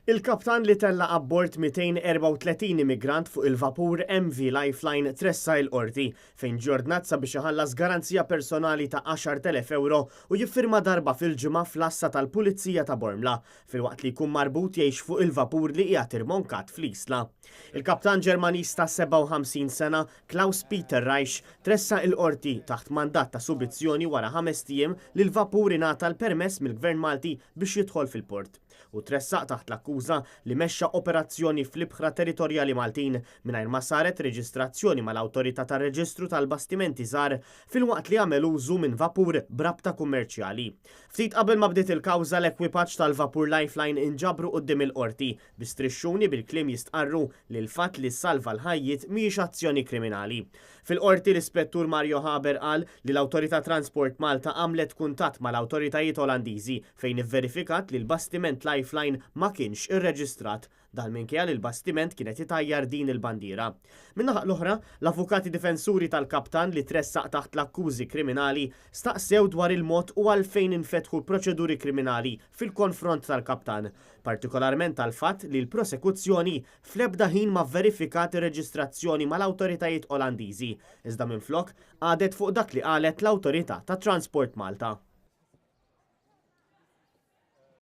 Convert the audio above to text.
Il-kaptan li tella abbord 234 immigrant fuq il-vapur il-Lifeline tressa l-qorti fejn ġordnat sabiex iħallas garanzija personali ta' 10,000 euro u jiffirma darba fil-ġimgħa fl-assa tal-Pulizija ta' Bormla filwaqt li jkun marbut jgħix fuq il-vapur li qiegħed irmonkat fl-Isla. Il-kaptan Ġermaniż ta' 57 sena Klaus Peter Reich tressa l-qorti taħt mandat ta' subizzjoni wara 5 ijiem li l-vapur ingħata l-permess mill-Gvern Malti biex jidħol fil-port u tressaq taħt l-akkuża li mexxa operazzjoni fl-ibħra territorjali Maltin mingħajr ma saret reġistrazzjoni mal-Awtorità tar-Reġistru tal-Bastimenti żgħar filwaqt li għamel użu minn vapur brabta kummerċjali. Ftit qabel ma bdiet il-kawża l-ekwipaġġ tal-vapur Lifeline inġabru quddiem il-qorti bistrixxuni bil-kliem jistqarru li l-fatt li salva l-ħajjiet mhijiex azzjoni kriminali. Fil-qorti l-Ispettur Mario Haber qal li l-Awtorità Transport Malta għamlet kuntatt mal-awtoritajiet Olandiżi fejn ivverifikat li l-bastiment Lifeline ma kienx irreġistrat dal-minkejja li l-bastiment kienet itajjar din il-bandiera. Min-naħa l-oħra, l-avukati difensuri tal-kaptan li tressaq taħt l-akkużi kriminali staqsew dwar il-mod u għalfejn infetħu proċeduri kriminali fil-konfront tal-kaptan, partikolarment tal-fatt li l-prosekuzzjoni fl-ebda ħin ma verifikat ir-reġistrazzjoni mal-awtoritajiet Olandiżi, iżda minflok għadet fuq dak li qalet l-Awtorità tat-Transport Malta.